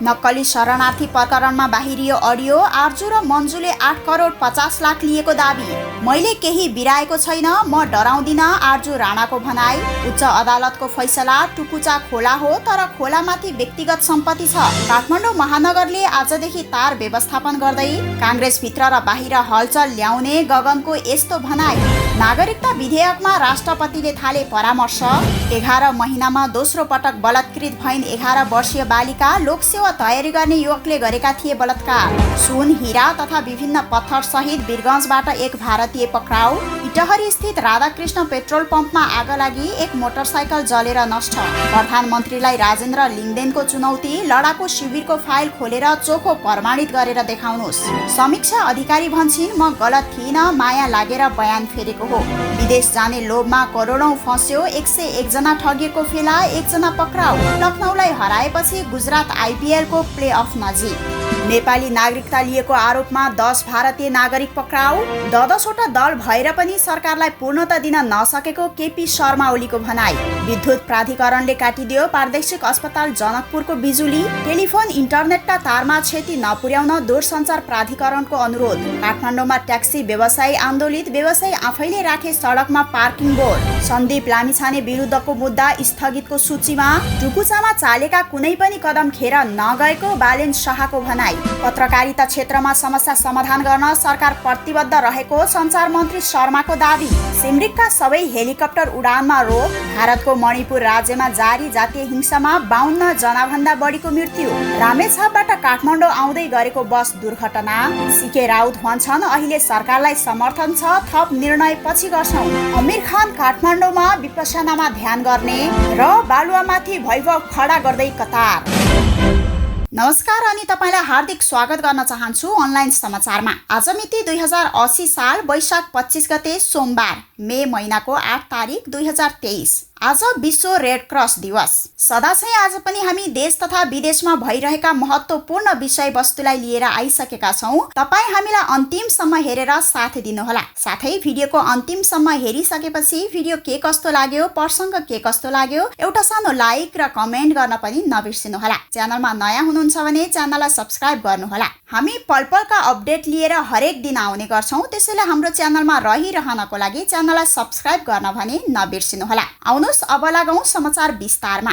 नक्कली शरणार्थी प्रकरणमा बाहिरियो अडियो। आर्जु र मन्जुले 8 करोड 50 लाख लिएको दाबी। मैले केही बिराएको छैन, म डराउँदिन, आर्जु राणाको भनाई। उच्च अदालतको फैसला टुकुचा खोला हो, तर खोलामाथि व्यक्तिगत सम्पत्ति छ। काठमाडौँ महानगरले आजदेखि तार व्यवस्थापन गर्दै काङ्ग्रेसभित्र र बाहिर हलचल ल्याउने गगनको यस्तो भनाई। नागरिकता विधेयकमा राष्ट्रपतिले थाले परामर्श। 11 महिनामा दोस्रो पटक बलात्कृत भइन् 11 वर्षीय बालिका। लोकसेवा तयारी गर्ने युवकले गरेका थिए बलात्कार। सुन, हिरा तथा विभिन्न पत्थर सहित वीरगञ्जबाट एक भारतीय पक्राउ। इटहरी स्थित राधाकृष्ण पेट्रोल पम्पमा आगो लागि, एक मोटरसाइकल जलेर नष्ट। प्रधानमन्त्रीलाई राजेन्द्र लिङ्गदेनको चुनौती। लडाकु शिविरको फाइल खोलेर चोखो प्रमाणित गरेर देखाउनुहोस्। समीक्षा अधिकारी भन्छन्, म गलत थिइन, माया लागेर बयान फेरेको हो। विदेश जाने लोभमा करोडौं फस्यो। 101 जना ठगिएको फेला, 1 जना पक्राउ। लखनऊलाई हराएपछि गुजरात IPL को प्ले अफ नजिक। नेपाली नागरिकता लिएको आरोपमा 10 भारतीय नागरिक पक्राउ। 10वटा दल भएर पनि सरकारलाई पूर्णता दिन नसकेको KP शर्मा ओलीको भनाई। विद्युत प्राधिकरणले काटिदियो प्रादेशिक अस्पताल जनकपुरको बिजुली। टेलिफोन इन्टरनेटका तारमा क्षति नपुर्याउन दूरसञ्चार प्राधिकरणको अनुरोध। काठमाडौँमा ट्याक्सी व्यवसायी आन्दोलित। व्यवसायी आफैले राखे सडकमा पार्किङ बोर्ड। सन्दीप लामिछाने विरुद्धको मुद्दा स्थगितको सूचीमा। टुकुचामा चालेका कुनै पनि कदम खेर नगएको बालेन शाहको भनाई। पत्रकारिता क्षेत्रमा समस्या समाधान गर्न सरकार प्रतिबद्ध रहेको सञ्चार मन्त्री शर्माको दाबी। सिमरिकका सबै हेलिकप्टर उडानमा रोक। भारतको मणिपुर राज्यमा जारी जातीय हिंसामा 52 जनाभन्दा बढीको मृत्यु। रामेछापबाट काठमाडौँ आउँदै गरेको बस दुर्घटना। CK राउत भन्छन्, अहिले सरकारलाई समर्थन छ, थप निर्णय पछि गर्छौं। आमिर खान काठमाडौँमा विपश्यनामा ध्यान गर्ने र बालुवामाथि वैभव खडा गर्दै कतार। नमस्कार अनि तपाईलाई हार्दिक स्वागत गर्न चाहन्छु अनलाइन समाचारमा। आज मिति 2080 साल वैशाख 25 गते सोमबार, मे महिनाको 8 तारिक 2023। आज विश्व रेड क्रस दिवस। सदाझै आज पनि हामी देश तथा विदेशमा भइरहेका महत्त्वपूर्ण विषयवस्तुलाई लिएर आइसकेका छौं। तपाईँ हामीलाई अन्तिमसम्म हेरेर साथ दिनुहोला। साथै भिडियोको अन्तिमसम्म हेरिसकेपछि भिडियो के कस्तो लाग्यो, प्रसङ्ग के कस्तो लाग्यो, एउटा सानो लाइक र कमेन्ट गर्न पनि नबिर्सिनुहोला। च्यानलमा नयाँ हुनुहुन्छ भने च्यानललाई सब्स्क्राइब गर्नुहोला। हामी पलपलका अपडेट लिएर हरेक दिन आउने गर्छौं, त्यसैले हाम्रो च्यानलमा रहिरहनको लागि च्यानललाई सब्स्क्राइब गर्न भने नबिर्सिनुहोला। अब लागौं समाचार विस्तारमा।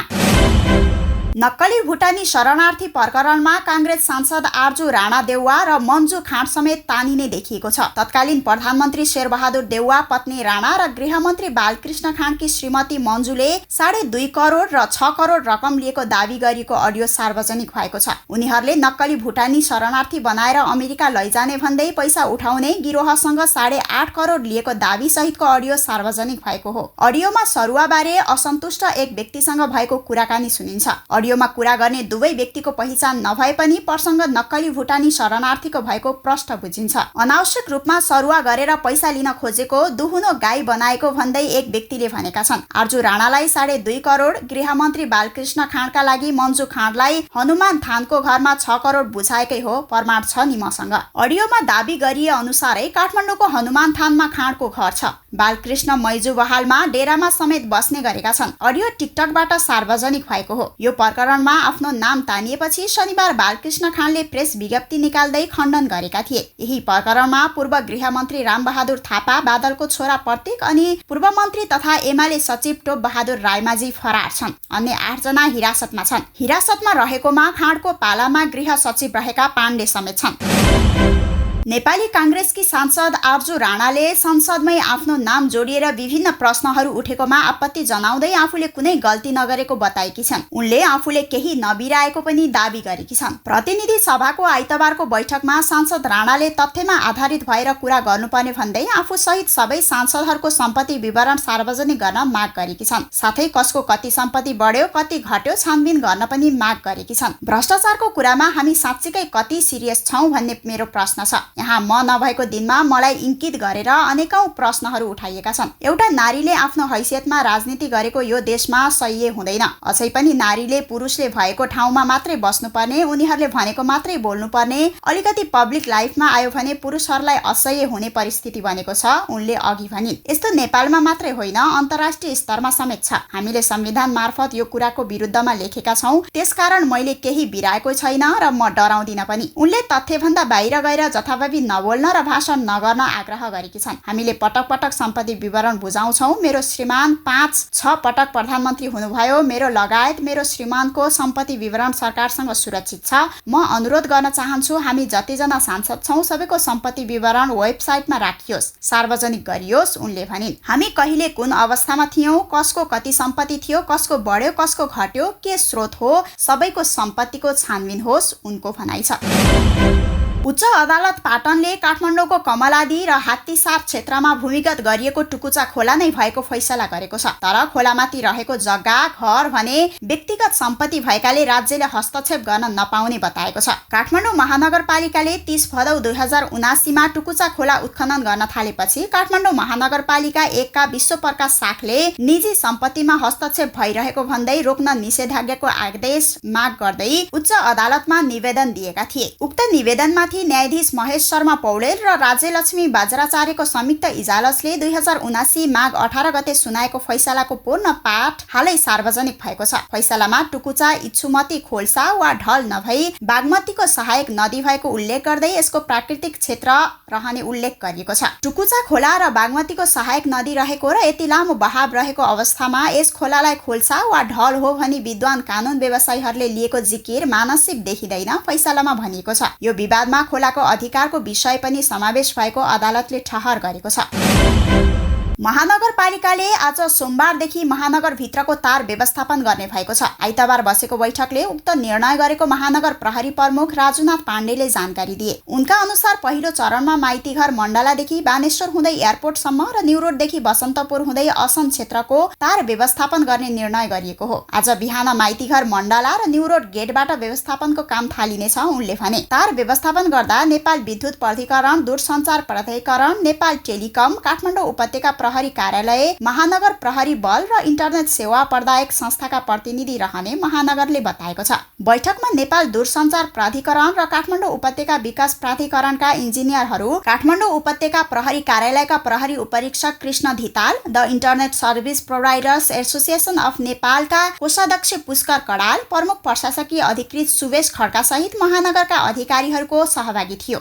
नक्कली भुटानी शरणार्थी प्रकरणमा काङ्ग्रेस सांसद आर्जु राणा देउवा र मन्जु खाँड समेत तानिने देखिएको छ। तत्कालीन प्रधानमन्त्री शेरबहादुर देउवा, पत्नी राणा र गृहमन्त्री बालकृष्ण खाँडकी श्रीमती मन्जुले 2.5 करोड र 6 करोड रकम लिएको दावी गरिएको अडियो सार्वजनिक भएको छ। उनीहरूले नक्कली भुटानी शरणार्थी बनाएर अमेरिका लैजाने भन्दै पैसा उठाउने गिरोहसँग 8.5 करोड लिएको दावी सहितको अडियो सार्वजनिक भएको हो। अडियोमा सरुवाबारे असन्तुष्ट एक व्यक्तिसँग भएको कुराकानी सुनिन्छ। अडियोमा कुरा गर्ने दुवै व्यक्तिको पहिचान नभए पनि प्रसङ्ग नक्कली भुटानी शरणार्थीको भएको प्रष्ट बुझिन्छ। अनावश्यक रूपमा सरुवा गरेर पैसा लिन खोजेको, दुहुनो गाई बनाएको भन्दै एक व्यक्तिले भनेका छन्। आर्जु राणालाई 2.5 करोड, गृहमन्त्री बालकृष्ण खाँडका लागि मन्जु खाँडलाई हनुमान थानको घरमा 6 करोड बुझाएकै हो, प्रमाण छ नि मसँग। अडियोमा दावी गरिए अनुसारै काठमाडौँको हनुमान थानमा खाँडको घर छ। बालकृष्ण मैजु बहालमा डेरामा समेत बस्ने गरेका छन्। अडियो टिकटकबाट सार्वजनिक भएको हो। यो प्रकरणमा आफ्नो नाम तानिएपछि शनिबार बालकृष्ण खाँडले प्रेस विज्ञप्ति निकाल्दै खण्डन गरेका थिए। यही प्रकरणमा पूर्व गृहमन्त्री रामबहादुर थापा, बादलको छोरा प्रतीक अनि पूर्व मन्त्री तथा एमाले सचिव टोप बहादुर रायमाझी फरार छन्। अन्य 8 जना हिरासतमा छन्। हिरासतमा रहेकोमा खाँडको पालामा गृह सचिव रहेका पाण्डे समेत छन्। नेपाली काङ्ग्रेसकी सांसद आर्जु राणाले संसदमै आफ्नो नाम जोडिएर विभिन्न प्रश्नहरू उठेकोमा आपत्ति जनाउँदै आफूले कुनै गल्ती नगरेको बताएकी छन्। उनले आफूले केही नबिराएको पनि दावी गरेकी छन्। प्रतिनिधि सभाको आइतबारको बैठकमा सांसद राणाले तथ्यमा आधारित भएर कुरा गर्नुपर्ने भन्दै आफू सहित सबै सांसदहरूको सम्पत्ति विवरण सार्वजनिक गर्न माग गरेकी छन्। साथै कसको कति सम्पत्ति बढ्यो, कति घट्यो छानबिन गर्न पनि माग गरेकी छन्। भ्रष्टाचारको कुरामा हामी साँच्चीकै कति सिरियस छौं भन्ने मेरो प्रश्न छ। यहाँ म नभएको दिनमा मलाई इंकित गरेर अनेकौं प्रश्नहरू उठाइएका छन्। एउटा नारीले आफ्नो हैसियतमा राजनीति गरेको यो देशमा सह्य हुँदैन। अझै पनि नारीले पुरुषले भएको ठाउँमा मात्रै बस्नुपर्ने, उनीहरूले भनेको मात्रै बोल्नुपर्ने, अलिकति पब्लिक लाइफमा आयो भने पुरुषहरूलाई असह्य हुने परिस्थिति बनेको छ, उनले अघि भनिन्। यस्तो नेपालमा मात्रै होइन, अन्तर्राष्ट्रिय स्तरमा समेत छ। हामीले संविधान मार्फत यो कुराको विरुद्धमा लेखेका छौं, त्यसकारण मैले केही बिराएको छैन र म डराउँदिन पनि। उनले तथ्यभन्दा बाहिर गएर जथाभावी नबोल्न र भाषण नगर्न आग्रह गरेकी छन्। हामीले पटक पटक सम्पत्ति विवरण बुझाउँछौं। मेरो श्रीमान 5-6 पटक प्रधानमन्त्री हुनुभयो। मेरो लगायत मेरो श्रीमानको सम्पत्ति विवरण सरकारसँग सुरक्षित छ। म अनुरोध गर्न चाहन्छु, हामी जतिजना सांसद छौं सबैको सम्पत्ति विवरण वेबसाइटमा राखियोस्, सार्वजनिक गरियोस्, उनले भनिन्। हामी कहिले कुन अवस्थामा थियौं, कसको कति सम्पत्ति थियो, कसको बढ्यो, कसको घट्यो, के स्रोत हो, सबैको सम्पत्तिको छानबिन होस्, उनको भनाइ छ। उच्च अदालत पाटनले काठमाडौँको कमलादी र हात्तीसार क्षेत्रमा भूमिगत गरिएको टुकुचा खोला नै भएको फैसला गरेको छ। तर खोलामाथि रहेको जग्गा, घर भने व्यक्तिगत सम्पत्ति भएकाले राज्यले हस्तक्षेप गर्न नपाउने बताएको छ। काठमाडौँ महानगरपालिकाले 30 भदौ 2079 मा टुकुचा खोला उत्खनन गर्न थालेपछि काठमाडौँ महानगरपालिका 1 का विश्वप्रकाश साखले निजी सम्पत्तिमा हस्तक्षेप भइरहेको भन्दै रोक्न निषेधाज्ञाको आदेश माग गर्दै उच्च अदालतमा निवेदन दिएका थिए। उक्त निवेदनमाथि न्यायाधीश महेश शर्मा पौडेल र राज्यलक्ष्मी बाजराचार्यको संयुक्त इजलासले 2079 माघ 18 गते सुनाएको फैसलाको पूर्ण पाठ हालै सार्वजनिक भएको छ। फैसलामा टुकुचा इच्छुमती खोल्सा वा ढल नभई बागमतीको सहायक नदी भएको उल्लेख गर्दै यसको प्राकृतिक क्षेत्र रहने उल्लेख गरिएको छ। टुकुचा खोला र बागमतीको सहायक नदी रहेको र यति लामो बहाव रहेको अवस्थामा यस खोलालाई खोल्सा वा ढल हो भनी विद्वान कानून व्यवसायीहरूले लिएको जिकिर मानसिक देखिँदैन, फैसलामा भनिएको छ। यो विवादमा खोलाको अधिकारको विषय पनि समावेश भएको अदालतले ठहर गरेको छ। महानगरपालिकाले आज सोमबारदेखि महानगरभित्रको तार व्यवस्थापन गर्ने भएको छ। आइतबार बसेको बैठकले उक्त निर्णय गरेको महानगर प्रहरी प्रमुख राजुनाथ पाण्डेले जानकारी दिए। उनका अनुसार पहिलो चरणमा माइतीघर मण्डलादेखि बानेश्वर हुँदै एयरपोर्टसम्म र न्यू रोडदेखि बसन्तपुर हुँदै असन क्षेत्रको तार व्यवस्थापन गर्ने निर्णय गरिएको हो। आज बिहान माइतीघर मण्डला र न्यू रोड गेटबाट व्यवस्थापनको काम थालिनेछ, उनले भने। तार व्यवस्थापन गर्दा नेपाल विद्युत प्राधिकरण, दूरसञ्चार प्राधिकरण, नेपाल टेलिकम, काठमाडौँ उपत्यका प्रहरी कार्यालय, महानगर प्रहरी बल र इन्टरनेट सेवा प्रदायक संस्थाका प्रतिनिधि रहने महानगरले बताएको छ। बैठकमा नेपाल दूरसञ्चार प्राधिकरण र काठमाडौँ उपत्यका विकास प्राधिकरणका इन्जिनियरहरू, काठमाडौँ उपत्यका प्रहरी कार्यालयका प्रहरी उपरीक्षक Krishna Dhital, the internet service providers association of नेपालका कोषाध्यक्ष पुष्कर कडाल, प्रमुख प्रशासकीय अधिकृत सुवेश खड्का सहित महानगरका अधिकारीहरूको सहभागी थियो।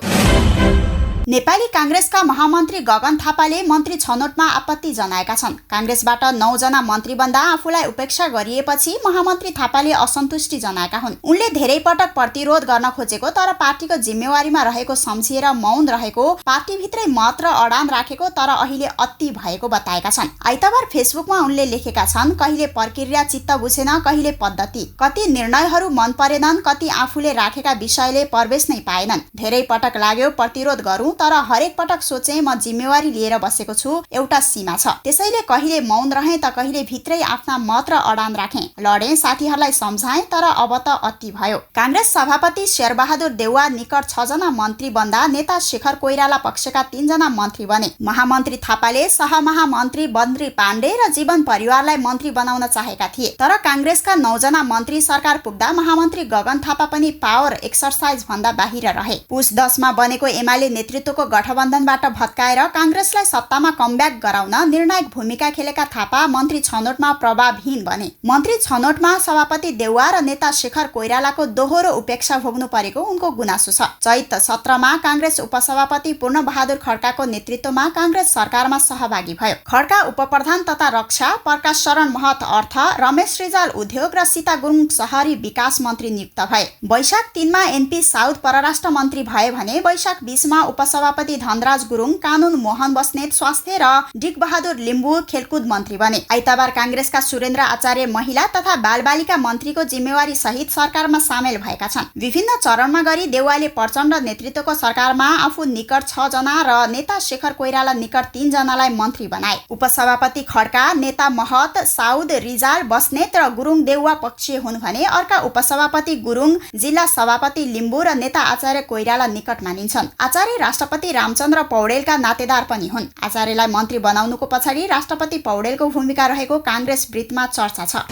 नेपाली कांग्रेसका महामन्त्री गगन थापाले मन्त्री छनौटमा आपत्ति जनाएका छन्। कांग्रेसबाट 9 जना मन्त्री बन्दा आफूलाई उपेक्षा गरिएपछि महामन्त्री थापाले असन्तुष्टि जनाएका हुन्। उनले धेरै पटक प्रतिरोध गर्न खोजेको तर पार्टीको जिम्मेवारीमा रहेको सम्झिएर मौन रहेको, पार्टीभित्रै मात्र अडान राखेको तर अहिले अति भएको बताएका छन्। आइतबार फेसबुकमा उनले लेखेका छन्, कहिले प्रक्रिया चित्त बुझेन, कहिले पद्धति, कति निर्णयहरू मन परेनन्, कति आफूले राखेका विषयले प्रवेश नै पाएनन्। धेरै पटक लाग्यो प्रतिरोध गरौँ, तर हरेक पटक सोचे म जिम्मेवारी लिएर बसेको छु, एउटा सीमा छ। त्यसैले कहिले मौन रहे त कहिले भित्रै आफ्ना मत र अडान राखे, लडे, साथीहरूलाई सम्झाए, तर अब त अति भयो। कांग्रेस सभापति शेरबहादुर देउवा निकट 6 जना मन्त्री बन्दा नेता शेखर कोइराला पक्षका 3 जना मन्त्री बने। महामन्त्री थापाले सहमहामन्त्री बद्री पाण्डे र जीवन परिवारलाई मन्त्री बनाउन चाहेका थिए, तर कांग्रेसका 9 जना मन्त्री सरकार पुग्दा महामन्त्री गगन थापा पनि पावर एक्सरसाइज भन्दा बाहिर रहे। पुस 10 मा बनेको एमाले नेतृत्वको गठबन्धनबाट भत्काएर कांग्रेसलाई सत्तामा कमब्याक गराउन निर्णायक भूमिका खेलेका थापा मन्त्री छनौटमा प्रभावहीन बने। मन्त्री छनौटमा सभापति देउवा र नेता शेखर कोइरालाको दोहोरो उपेक्षा भोग्नु परेको उनको गुनासो छ। चैत 17 मा कांग्रेस उपसभापति पूर्णबहादुर खड्काको नेतृत्वमा कांग्रेस सरकारमा सहभागी भयो। खड्का उपप्रधान तथा रक्षा, प्रकाश शरण महत अर्थ, रमेश रिजाल उद्योग र सीता गुरुङ शहरी विकास मन्त्री नियुक्त भए। वैशाख 3 मा एनपी साउथ परराष्ट्र मन्त्री भए भने वैशाख 20 मा उपसभापति धनराज गुरुङ, कानून मोहन बस्नेत स्वास्थ्य र डिक बहादुर लिम्बू खेलकुद मन्त्री बने। आइतबार कांग्रेसका सुरेन्द्र आचार्य महिला तथा बालबालिका मन्त्रीको जिम्मेवारी सहित सरकारमा सामेल भएका छन्। विभिन्न चरणमा गरी देउवाले प्रचण्ड नेतृत्वको सरकारमा आफू निकट 6 जना र नेता शेखर कोइराला निकट 3 जनालाई मन्त्री बनाए। उपसभापति खड्का, नेता महत, साउद, रिजाल, बस्नेत र गुरुङ देउवा पक्षीय हुन् भने अर्का उपसभापति गुरुङ, जिल्ला सभापति लिम्बू र नेता आचार्य कोइराला निकट मानिन्छन्। आचार्य राष्ट्रपति रामचन्द्र पौडेलका नातेदार पनि हुन्। आचार्यलाई मन्त्री बनाउनुको पछाडि राष्ट्रपति पौडेलको भूमिका रहेको काङ्ग्रेस वृत्तमा चर्चा छ।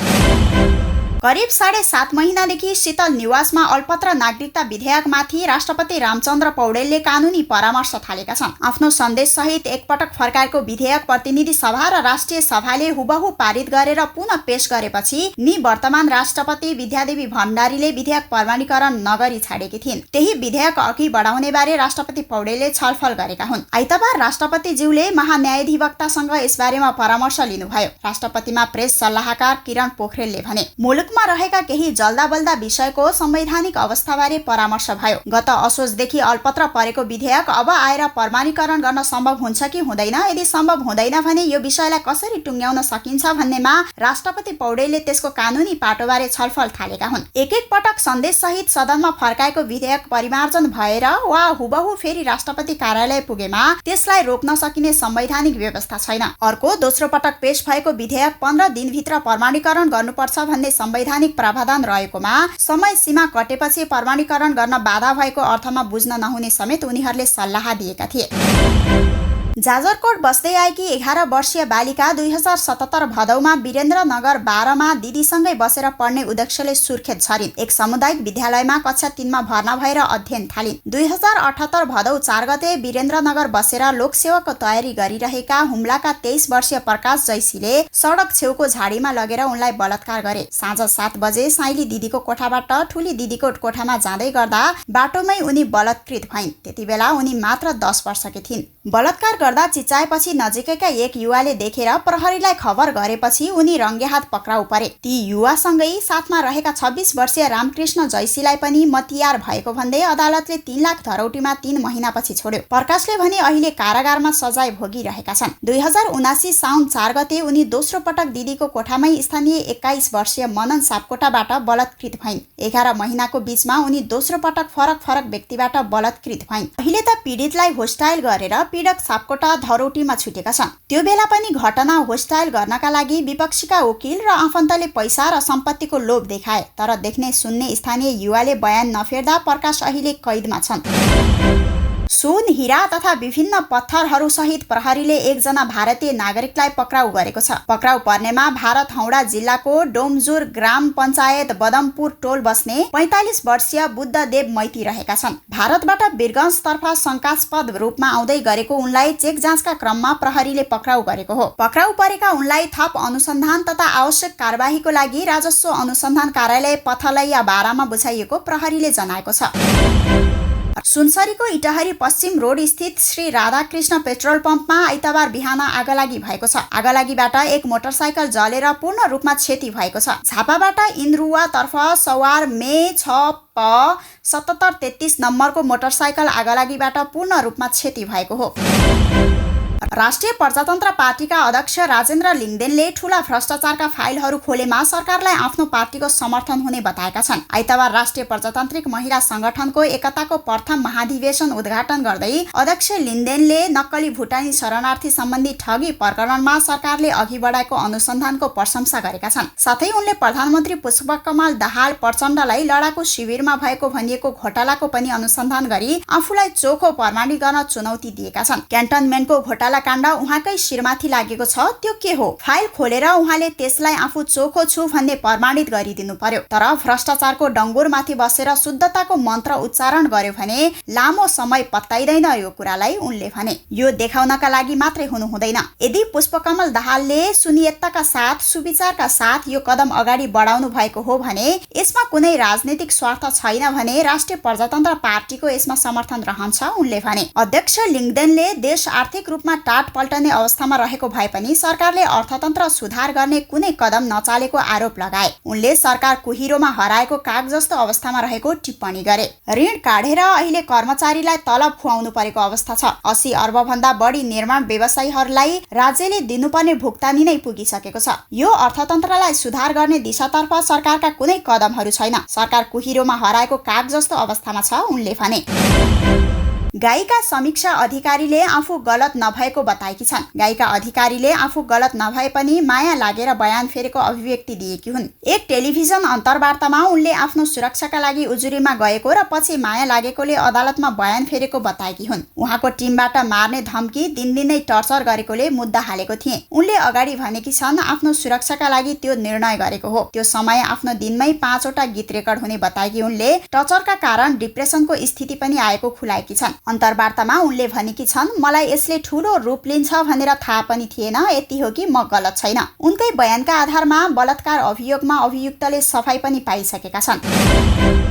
करिब 7.5 महिनादेखि शीतल निवासमा अल्पत्र नागरिकता विधेयकमाथि राष्ट्रपति रामचन्द्र पौडेलले कानुनी परामर्श थालेका छन्। आफ्नो सन्देशसहित एकपटक फर्काएको विधेयक प्रतिनिधि सभा र राष्ट्रिय सभाले हुबहु पारित गरेर पुनः पेश गरेपछि निवर्तमान राष्ट्रपति विद्यादेवी भण्डारीले विधेयक प्रमाणीकरण नगरी छाडेकी थिइन्। त्यही विधेयक अघि बढाउने बारे राष्ट्रपति पौडेलले छलफल गरेका हुन्। आइतबार राष्ट्रपतिज्यूले महान्यायाधिवक्तासँग यसबारेमा परामर्श लिनुभयो। राष्ट्रपतिमा प्रेस सल्लाहकार किरण पोखरेलले भने, मुलुकमा रहेका केही जल्दाबल्दा विषयको संवैधानिक अवस्थाबारे परामर्श भयो। गत असोजदेखि अल्पत्र परेको विधेयक अब आएर प्रमाणीकरण गर्न सम्भव हुन्छ कि हुँदैन, यदि सम्भव हुँदैन भने यो विषयलाई कसरी टुङ्ग्याउन सकिन्छ भन्नेमा राष्ट्रपति पौडेलले त्यसको कानुनी पाटोबारे छलफल थालेका हुन्। एक पटक सन्देश सहित सदनमा फर्काएको विधेयक परिमार्जन भएर वा हुबहु फेरि राष्ट्रपति कार्यालय पुगेमा त्यसलाई रोक्न सकिने संवैधानिक व्यवस्था छैन। अर्को दोस्रो पटक पेश भएको विधेयक 15 दिनभित्र प्रमाणीकरण गर्नुपर्छ भन्ने संवैधानिक प्रावधान रहेकोमा समय सीमा कटेपछि प्रमाणीकरण गर्न बाधा भएको अर्थमा बुझ्न नहुने समेत उनीहरूले सल्लाह दिएका थिए। जाजरकोट बस्दै आएकी 11 वर्षीय बालिका 2077 भदौमा वीरेन्द्रनगर 12 मा दिदीसँगै बसेर पढ्ने उद्देश्यले सुर्खेत झरिन्। एक सामुदायिक विद्यालयमा कक्षा 3 मा भर्ना भएर अध्ययन थालिन्। 2078 भदौ 4 गते वीरेन्द्रनगर बसेर लोकसेवाको तयारी गरिरहेका हुम्लाका 23 वर्षीय प्रकाश जैसीले सडक छेउको झाडीमा लगेर उनलाई बलात्कार गरे। साँझ 7 बजे साइली दिदीको कोठाबाट ठुली दिदीको कोठामा जाँदै गर्दा बाटोमै उनी बलात्कृत भइन्। त्यतिबेला उनी मात्र 10 वर्षकी थिइन्। बलात्कार गर्दा चिचाएपछि नजिकैका एक युवाले देखेर प्रहरीलाई खबर गरेपछि उनी रङ्गेहात पक्राउ परे। ती युवासँगै साथमा रहेका 26 वर्षीय रामकृष्ण जैसीलाई पनि मतियार भएको भन्दै अदालतले 3 लाख धरौटीमा 3 महिनापछि छोड्यो। प्रकाशले भने अहिले कारागारमा सजाय भोगिरहेका छन्। 2079 साउन 4 गते उनी दोस्रो पटक दिदीको कोठामै स्थानीय 21 वर्षीय मनन सापकोटाबाट बलात्कृत भइन्। 11 महिनाको बीचमा उनी दोस्रो पटक फरक व्यक्तिबाट बलात्कृत भइन्। अहिले त पीडितलाई होस्टाइल गरेर पीडक सापकोटा धरौटीमा छुटेका छन्। त्यो बेला पनि घटना होस्टाइल गर्नका लागि विपक्षीका वकिल र आफन्तले पैसा र सम्पत्तिको लोभ देखाए, तर देख्ने सुन्ने स्थानीय युवाले बयान नफेर्दा प्रकाश अहिले कैदमा छन्। सुन, हिरा तथा विभिन्न पत्थरहरू सहित प्रहरीले एकजना भारतीय नागरिकलाई पक्राउ गरेको छ। पक्राउ पर्नेमा भारत हौडा जिल्लाको डोमजुर ग्राम पञ्चायत बदमपुर टोल बस्ने 45 वर्षीय बुद्धदेव मैती रहेका छन्। भारतबाट वीरगञ्जतर्फ शंकास्पद रूपमा आउँदै गरेको उनलाई चेक जाँचका क्रममा प्रहरीले पक्राउ गरेको हो। पक्राउ परेका उनलाई थप अनुसन्धान तथा आवश्यक कारबाहीको लागि राजस्व अनुसन्धान कार्यालय पथलैया 12 मा बुझाइएको प्रहरीले जनाएको छ। सुनसरीको इटहरी पश्चिम रोड स्थित श्री राधाकृष्ण पेट्रोल पम्पमा आइतबार बिहान आगलागी भएको छ। आगलागीबाट एक मोटरसाइकल जलेर पूर्ण रूपमा क्षति भएको छ। झापाबाट इन्द्रुवा तर्फ सवार मे 6 7733 नम्बरको मोटरसाइकल आगलागीबाट पूर्ण रूपमा क्षति भएको हो। राष्ट्रिय प्रजातन्त्र पार्टीका अध्यक्ष राजेन्द्र लिङदेनले ठूला भ्रष्टाचारका फाइलहरू खोलेमा सरकारलाई आफ्नो पार्टीको समर्थन हुने बताएका छन्। आइतबार राष्ट्रिय प्रजातान्त्रिक महिला संगठनको एकताको प्रथम महाधिवेशन उद्घाटन गर्दै अध्यक्ष लिङदेनले नक्कली भुटानी शरणार्थी सम्बन्धी ठगी प्रकरणमा सरकारले अघि बढाएको अनुसन्धानको प्रशंसा गरेका छन्। साथै उनले प्रधानमन्त्री पुष्पकमल दाहाल प्रचण्डलाई लडाकु शिविरमा भएको भनिएको घोटालाको पनि अनुसन्धान गरी आफूलाई चोखो प्रमाणित गर्न चुनौती दिएका छन्। क्यान्टनमेन्टको घोटाला काण्ड उहाँकै शिरमाथि लागेको छ, त्यो के हो? फाइल खोलेर उहाँले त्यसलाई आफू चोखो छु भन्ने प्रमाणित गरिदिनु पर्यो। तर भ्रष्टाचारको डङ्गुरमाथि बसेर शुद्धताको मन्त्र उच्चारण गर्यो भने लामो समय पत्ताइदैन। यो कुरालाई उनले भने यो देखाउनका लागि मात्रै हुनु हुँदैन। यदि पुष्पकमल दाहालले सुनियतका साथ सुविचारका साथ यो कदम अगाडि बढाउनु भएको हो भने यसमा कुनै राजनीतिक स्वार्थ छैन भने राष्ट्रिय प्रजातन्त्र पार्टीको यसमा समर्थन रहन्छ, उनले भने। अध्यक्ष लिङदेनले देश आर्थिक रूपमा टाट पल्टने अवस्थामा रहेको भए पनि सरकारले अर्थतन्त्र सुधार गर्ने कुनै कदम नचालेको आरोप लगाए। उनले सरकार कुहिरोमा हराएको काग जस्तो अवस्थामा रहेको टिप्पणी गरे। ऋण काढेर अहिले कर्मचारीलाई तलब खुवाउनु परेको अवस्था छ। 80 अर्ब भन्दा बढी निर्माण व्यवसायीहरूलाई राज्यले दिनुपर्ने भुक्तानी नै पुगिसकेको छ। यो अर्थतन्त्रलाई सुधार गर्ने दिशातर्फ सरकारका कुनै कदमहरू छैन। सरकार कुहिरोमा हराएको काग जस्तो अवस्थामा छ, उनले भने। गायिका समीक्षा अधिकारीले आफू गलत नभएको बताएकी छन्। गायिका अधिकारीले आफू गलत नभए पनि माया लागेर बयान फेरेको अभिव्यक्ति दिएकी हुन्। एक टेलिभिजन अन्तर्वार्तामा उनले आफ्नो सुरक्षाका लागि उजुरीमा गएको र पछि माया लागेकोले अदालतमा बयान फेरेको बताएकी हुन्। उहाँको टिमबाट मार्ने धम्की दिनदिनै टर्चर गरेकोले मुद्दा हालेको थिए। उनले अगाडि भनेकी छन् आफ्नो सुरक्षाका लागि त्यो निर्णय गरेको हो। त्यो समय आफ्नो दिनमै 5 वटा गीत रेकर्ड हुने बताएकी उनले टर्चरका कारण डिप्रेसनको स्थिति पनि आएको खुलाएकी छन्। अन्तर्वार्तामा उनले भनेकी छन्, मलाई यसले ठूलो रूप लिन्छ भनेर थाहा पनि थिएन, यति हो कि म गलत छैन। उनकै बयानका आधारमा बलात्कार अभियोगमा अभियुक्तले सफाई पनि पाइसकेका छन्।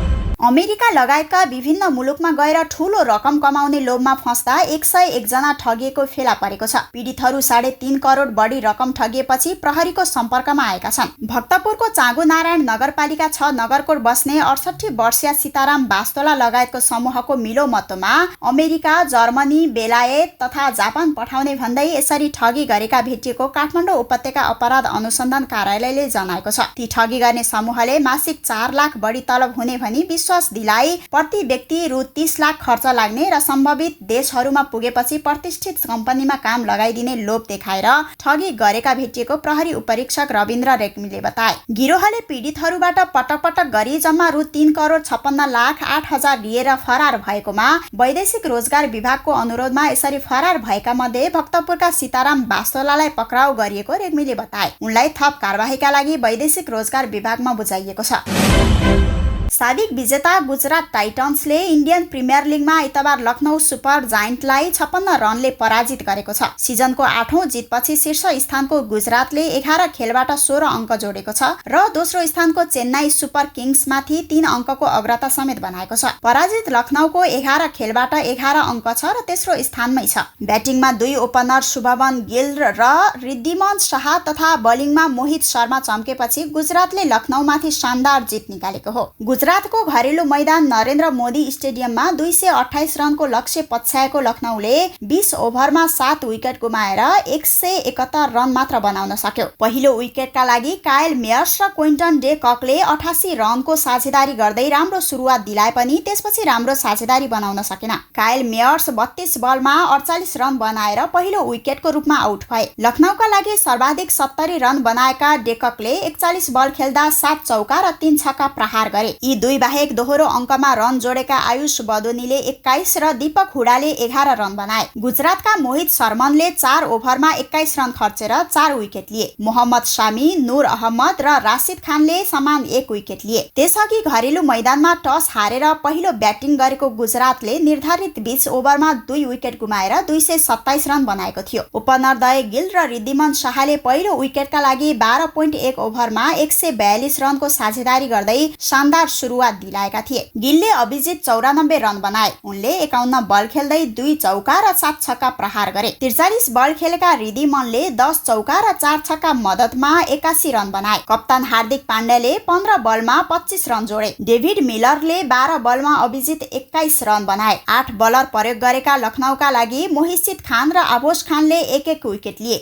अमेरिका लगायतका विभिन्न मुलुकमा गएर ठूलो रकम कमाउने लोभमा फस्दा 101 जना ठगिएको फेला परेको छ। पीडितहरू 3.5 करोड बढी रकम ठगिएपछि प्रहरीको सम्पर्कमा आएका छन्। भक्तपुरको चाँगु नारायण नगरपालिका 6 नगरकोट बस्ने 68 वर्षीय सीताराम बास्तोला लगायतको समूहको मिलोमतोमा अमेरिका, जर्मनी, बेलायत तथा जापान पठाउने भन्दै यसरी ठगी गरेका भेटिएको काठमाडौँ उपत्यका अपराध अनुसन्धान कार्यालयले जनाएको छ। ती ठगी गर्ने समूहले मासिक 4 लाख बढी तलब हुने भनी विश्वास दिलाई प्रति व्यक्ति रु 30 लाख खर्च लाग्ने र सम्भावित देशहरूमा पुगेपछि प्रतिष्ठित कम्पनीमा काम लगाइदिने लोभ देखाएर ठगी गरेका भेटिएको प्रहरी उपरीक्षक रविन्द्र रेग्मीले बताए। गिरोहले पीडितहरूबाट पटक पटक गरी जम्मा रु 3 करोड 56 लाख 8 हजार लिएर फरार भएकोमा वैदेशिक रोजगार विभागको अनुरोधमा यसरी फरार भएका मध्ये भक्तपुरका सीताराम बास्तोलालाई पक्राउ गरिएको रेग्मीले बताए। उनलाई थप कारबाहीका लागि वैदेशिक रोजगार विभागमा बुझाइएको छ। साबिक विजेता गुजरात टाइटन्सले इन्डियन प्रिमियर लिगमा आइतबार लखनऊ सुपर जायन्टलाई 56 रनले पराजित गरेको छ। सिजनको 8औं जितपछि शीर्ष स्थानको गुजरातले 11 खेलबाट 16 अङ्क जोडेको छ र दोस्रो स्थानको चेन्नाई सुपर किङ्समाथि 3 अङ्कको अग्रता समेत बनाएको छ। पराजित लखनऊको 11 खेलबाट 11 अङ्क छ र तेस्रो स्थानमै छ। ब्याटिङमा 2 ओपनर शुभमन गिल र रिद्धिमान शाह तथा बलिङमा मोहित शर्मा चम्केपछि गुजरातले लखनऊमाथि शानदार जित निकालेको हो। गुजरातको घरेलु मैदान नरेन्द्र मोदी स्टेडियममा 228 रनको लक्ष्य पछ्याएको लखनऊले 20 ओभरमा 7 विकेट गुमाएर 171 रन मात्र बनाउन सक्यो। पहिलो विकेटका लागि कायल मेयर्स र क्विन्टन डे ककले 88 रनको साझेदारी गर्दै राम्रो सुरुवात दिलाए पनि त्यसपछि राम्रो साझेदारी बनाउन सकेन। कायल मेयर्स 32 बलमा 48 रन बनाएर पहिलो विकेटको रूपमा आउट भए। लखनऊका लागि सर्वाधिक 70 रन बनाएका डेककले 41 बल खेल्दा 7 चौका र 3 छक्का प्रहार गरे। यी दुई बाहेक दोहोरो अङ्कमा रन जोडेका आयुष बदोनीले 21 र दीपक हुडाले 11 रन बनाए। गुजरातका मोहित शर्मनले 4 ओभरमा 21 रन खर्चेर 4 विकेट लिए। मोहम्मद शामी, नूर अहमद र राशिद खानले समान 1 विकेट लिए। त्यसअघि घरेलु मैदानमा टस हारेर पहिलो ब्याटिङ गरेको गुजरातले निर्धारित 20 ओभरमा 2 विकेट गुमाएर 227 रन बनाएको थियो। ओपनर दय गिल र रिद्धिमान शाहले पहिलो विकेटका लागि 12.1 ओभरमा 142 रनको साझेदारी गर्दै शानदार सुरुवात दिलाएका थिए। गिलले अभिजित 94 रन बनाए। उनले 51 बल खेल्दै 2 चौका र 7 छक्का प्रहार गरे। 43 बल खेलेका रिद्धिमनले 10 चौका र 4 छक्का मद्दतमा 81 रन बनाए। कप्तान हार्दिक पाण्ड्याले 15 बलमा 25 रन जोडे। डेभिड मिलरले 12 बलमा अभिजित 21 रन बनाए। 8 बलर प्रयोग गरेका लखनऊका लागि मोहिसित खान र आभोस खानले 1-1 विकेट लिए।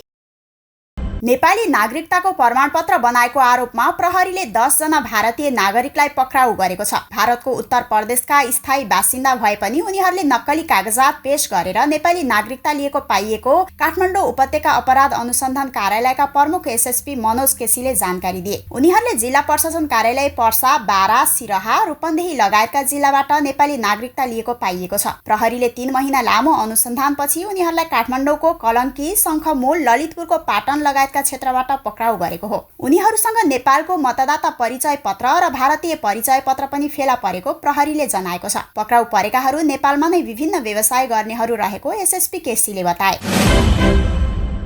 नेपाली नागरिकताको प्रमाणपत्र बनाएको आरोपमा प्रहरीले 10 जना भारतीय नागरिकलाई पक्राउ गरेको छ। भारतको उत्तर प्रदेशका स्थायी बासिन्दा भए पनि उनीहरूले नक्कली कागजात पेश गरेर नेपाली नागरिकता लिएको पाइएको काठमाडौँ उपत्यका अपराध अनुसन्धान कार्यालयका प्रमुख एसएसपी मनोज केसीले जानकारी दिए। उनीहरूले जिल्ला प्रशासन कार्यालय पर्सा, बारा, सिरहा, रूपन्देही लगायतका जिल्लाबाट नेपाली नागरिकता लिएको पाइएको छ। प्रहरीले 3 महिना लामो अनुसन्धानपछि उनीहरूलाई काठमाडौँको कलङ्की, शङ्खमूल, ललितपुरको पाटन लगायत क्षेत्रबाट पक्राउ गरेको हो। उनीहरूसँग नेपालको मतदाता परिचय पत्र र भारतीय परिचय पत्र पनि फेला परेको प्रहरीले जनाएको छ। पक्राउ परेकाहरू नेपालमा नै विभिन्न व्यवसाय गर्नेहरू रहेको एसएसपी केसीले बताए।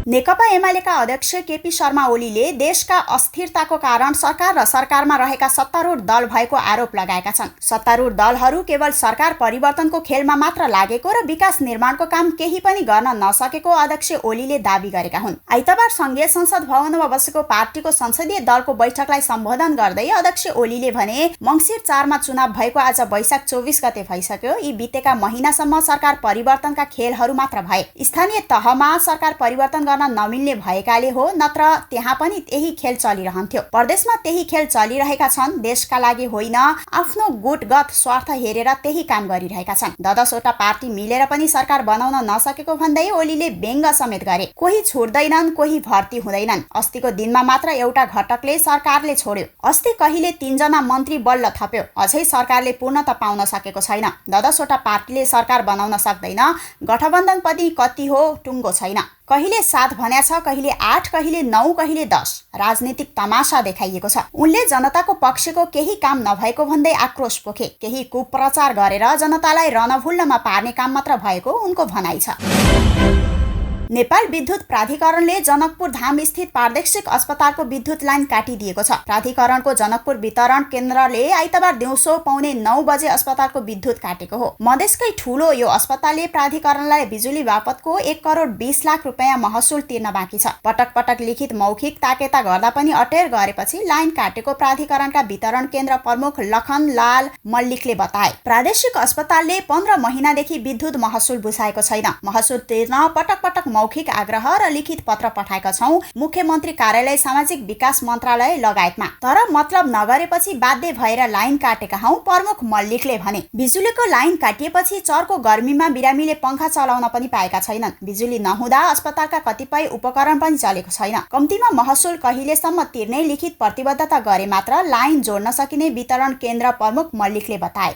नेकपा एमालेका अध्यक्ष केपी शर्मा ओलीले देशका अस्थिरताको कारण सरकार र सरकारमा रहेका सत्तारूढ दल भएको आरोप लगाएका छन्। सत्तारूढ दलहरू केवल सरकार परिवर्तनको खेलमा मात्र लागेको र विकास निर्माणको काम केही पनि गर्न नसकेको अध्यक्ष ओलीले दावी गरेका हुन्। आइतबार संघीय संसद भवनमा बसेको पार्टीको संसदीय दलको बैठकलाई सम्बोधन गर्दै अध्यक्ष ओलीले भने, मङ्सिर 4 मा चुनाव भएको आज वैशाख 24 गते भइसक्यो। यी बितेका महिनासम्म सरकार परिवर्तनका खेलहरू मात्र भए। स्थानीय तहमा सरकार परिवर्तन गर्न नमिल्ने भएकाले हो, नत्र त्यहाँ पनि त्यही खेल चलिरहन्थ्यो। प्रदेशमा त्यही खेल चलिरहेका छन्। देशका लागि होइन, आफ्नो गुटगत स्वार्थ हेरेर त्यही काम गरिरहेका छन्। 10वटा पार्टी मिलेर पनि सरकार बनाउन नसकेको भन्दै ओलीले व्यङ्ग समेत गरे। कोही छोड्दैनन्, कोही भर्ती हुँदैनन्। अस्तिको दिनमा मात्र एउटा घटकले सरकारले छोड्यो। अस्ति कहिले 3 जना मन्त्री बल्ल थप्यो। अझै सरकारले पूर्णता पाउन सकेको छैन। 10वटा पार्टीले सरकार बनाउन सक्दैन। गठबन्धन पनि कति हो टुङ्गो छैन। कहिले 7 भन्या छ, कहिले 8, कहिले 9, कहिले 10। राजनीतिक तमासा देखाइएको छ। उनले जनताको पक्षको केही काम नभएको भन्दै आक्रोश पोखे। केही कुप्रचार गरेर जनतालाई रणभुल्लमा पार्ने काम मात्र भएको उनको भनाइ छ। नेपाल विद्युत प्राधिकरणले जनकपुर धाम स्थित प्रादेशिक अस्पतालको विद्युत लाइन काटिदिएको छ। प्राधिकरणको जनकपुर वितरण केन्द्रले आइतबार दिउँसो 9:15 बजे अस्पतालको विद्युत काटेको हो। मधेसकै ठूलो यो अस्पतालले प्राधिकरणलाई बिजुली बापतको 1,20,00,000 रुपियाँ महसुल तिर्न बाँकी छ। पटक पटक लिखित मौखिक ताकेता गर्दा पनि अटेर गरेपछि लाइन काटेको प्राधिकरणका वितरण केन्द्र प्रमुख लखन लाल मल्लिकले बताए। प्रादेशिक अस्पतालले 15 महिनादेखि विद्युत महसुल बुझाएको छैन। महसुल तिर्न पटक पटक मौखिक आग्रह र लिखित पत्र पठाएका छौं, मुख्यमन्त्री कार्यालय, सामाजिक विकास मन्त्रालय लगायतमा। तर मतलब नगरेपछि बाध्य भएर लाइन काटेका हौं, प्रमुख मल्लिकले भने। बिजुलीको लाइन काटिएपछि चर्को गर्मीमा बिरामीले पंखा चलाउन पनि पाएका छैनन्। बिजुली नहुँदा अस्पतालका कतिपय उपकरण पनि चलेको छैन। कम्तीमा महसुल कहिलेसम्म तिर्ने लिखित प्रतिबद्धता गरे मात्र लाइन जोड्न सकिने वितरण केन्द्र प्रमुख मल्लिकले बताए।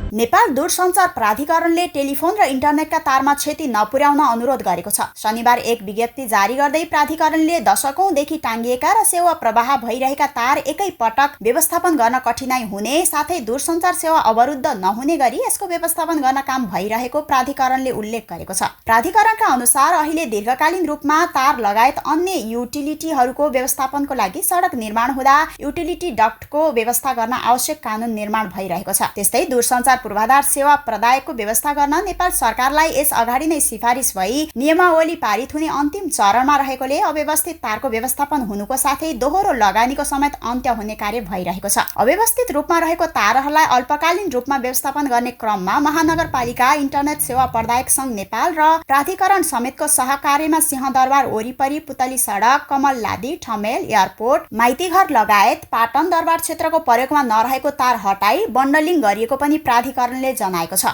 नेपाल दूरसञ्चार प्राधिकरणले टेलिफोन र इन्टरनेटका तारमा क्षति नपुर्याउन अनुरोध गरेको छ। शनिबार एक विज्ञप्ति जारी गर्दै प्राधिकरणले दशकौंदेखि टाङ्गिएका र सेवा प्रवाह भइरहेका तार एकै पटक व्यवस्थापन गर्न कठिनाई हुने साथै दूरसञ्चार सेवा अवरुद्ध नहुने गरी यसको व्यवस्थापन गर्न काम भइरहेको प्राधिकरणले उल्लेख गरेको छ। प्राधिकरणका अनुसार अहिले दीर्घकालीन रूपमा तार लगायत अन्य युटिलिटीहरूको व्यवस्थापनको लागि सडक निर्माण हुँदा युटिलिटी डक्टको व्यवस्था गर्न आवश्यक कानून निर्माण भइरहेको छ। त्यस्तै दूरसञ्चार पूर्वाधार सेवा प्रदायकको व्यवस्था गर्न नेपाल सरकारलाई यस अगाडि नै सिफारिस भई नियमावली पारित हुने अन्तिम चरणमा रहेकोले अव्यवस्थित तारको व्यवस्थापन हुनुको साथै दोहोरो लगानीको समेत अन्त्य हुने कार्य भइरहेको छ। अव्यवस्थित रूपमा रहेको तारहरूलाई अल्पकालीन रूपमा व्यवस्थापन गर्ने क्रममा महानगरपालिका, इन्टरनेट सेवा प्रदायक संघ नेपाल र प्राधिकरण समेतको सहकार्यमा सिंहदरबार वरिपरि पुतली सडक, कमललादी, ठमेल, एयरपोर्ट, माइतीघर लगायत पाटन दरबार क्षेत्रको प्रयोगमा नरहेको तार हटाई बन्डलिङ गरिएको पनि प्राधिकरणले जनाएको छ।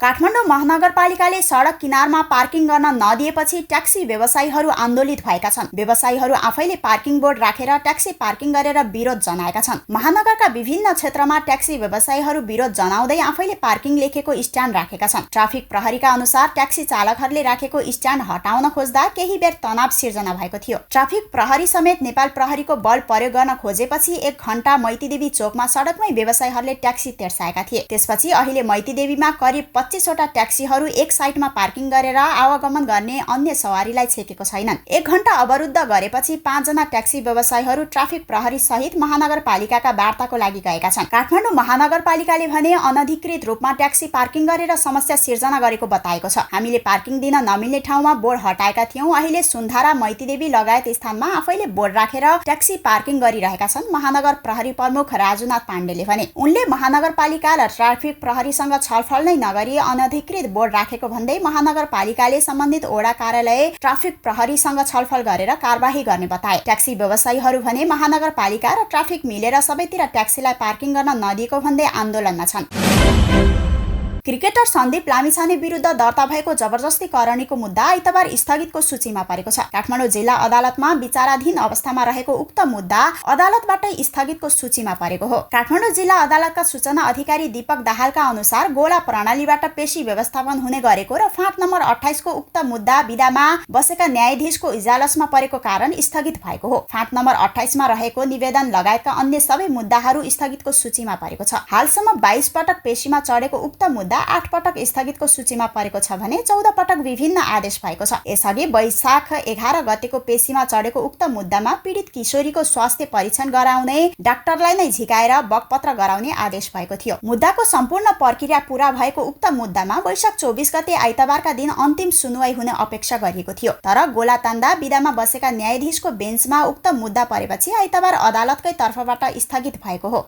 काठमाडौँ महानगरपालिकाले सडक किनारमा पार्किङ गर्न नदिएपछि ट्याक्सी व्यवसायीहरू आन्दोलित भएका छन्। व्यवसायीहरू आफैले पार्किङ बोर्ड राखेर ट्याक्सी पार्किङ गरेर विरोध जनाएका छन्। महानगरका विभिन्न क्षेत्रमा ट्याक्सी व्यवसायीहरू विरोध जनाउँदै आफैले पार्किङ लेखेको स्ट्यान्ड राखेका छन्। ट्राफिक प्रहरीका अनुसार ट्याक्सी चालकहरूले राखेको स्ट्यान्ड हटाउन खोज्दा केही बेर तनाव सिर्जना भएको थियो। ट्राफिक प्रहरी समेत नेपाल प्रहरीको बल प्रयोग गर्न खोजेपछि 1 घण्टा मैतीदेवी चोकमा सडकमै व्यवसायीहरूले ट्याक्सी तेर्साएका थिए। त्यसपछि अहिले मैतीदेवीमा करिब 25वटा ट्याक्सीहरू एक साइडमा पार्किङ गरेर आवागमन गर्ने अन्य सवारीलाई छेकेको छैनन्। 1 घण्टा अवरुद्ध गरेपछि 5 जना ट्याक्सी व्यवसायीहरू ट्राफिक प्रहरी सहित महानगरपालिकाका वार्ताको लागि गएका छन्। काठमाडौँ महानगरपालिकाले भने अनधिकृत रूपमा ट्याक्सी पार्किङ गरेर समस्या सिर्जना गरेको बताएको छ। हामीले पार्किङ दिन नमिल्ने ठाउँमा बोर्ड हटाएका थियौं। अहिले सुन्धारा, मैतीदेवी लगायत स्थानमा आफैले बोर्ड राखेर ट्याक्सी पार्किङ गरिरहेका छन्। महानगर प्रहरी प्रमुख राजुनाथ पाण्डेले भने। उनले महानगरपालिका र ट्राफिक प्रहरीसँग छलफल नै नगरी अनधिकृत बोर्ड राखेको भन्दै महानगरपालिकाले सम्बन्धित ओडा कार्यालय ट्राफिक प्रहरीसँग छलफल गरेर कारबाही गर्ने बताए। ट्याक्सी व्यवसायीहरू भने महानगरपालिका र ट्राफिक मिलेर सबैतिर ट्याक्सीलाई पार्किङ गर्न नदिएको भन्दै आन्दोलनमा छन्। क्रिकेटर सन्दीप लामिछाने विरुद्ध दर्ता भएको जबरजस्ती करणीको मुद्दा आइतबार स्थगितको सूचीमा परेको छ। काठमाडौँ जिल्ला अदालतमा विचाराधीन अवस्थामा रहेको उक्त मुद्दा अदालतबाटै स्थगितको सूचीमा परेको हो। काठमाडौँ जिल्ला अदालतका सूचना अधिकारी दीपक दाहालका अनुसार गोला प्रणालीबाट पेशी व्यवस्थापन हुने गरेको र फाँट नम्बर 28 को उक्त मुद्दा विधामा बसेका न्यायाधीशको इजालसमा परेको कारण स्थगित भएको हो। फाँट नम्बर 28 मा रहेको निवेदन लगायतका अन्य सबै मुद्दाहरू स्थगितको सूचीमा परेको छ। हालसम्म 22 पटक पेशीमा चढेको उक्त मुद्दा 8 पटक स्थगितको सूचीमा परेको छ भने 14 पटक विभिन्न आदेश भएको छ। यसअघि वैशाख 11 गतेको पेशीमा चढेको उक्त मुद्दामा पीडित किशोरीको स्वास्थ्य परीक्षण गराउने डाक्टरलाई नै झिकाएर बकपत्र गराउने आदेश भएको थियो। मुद्दाको सम्पूर्ण प्रक्रिया पूरा भएको उक्त मुद्दामा वैशाख 24 गते आइतबारका दिन अन्तिम सुनुवाई हुने अपेक्षा गरिएको थियो। तर गोला तान्दा विधामा बसेका न्यायाधीशको बेन्चमा उक्त मुद्दा परेपछि आइतबार अदालतकै तर्फबाट स्थगित भएको हो।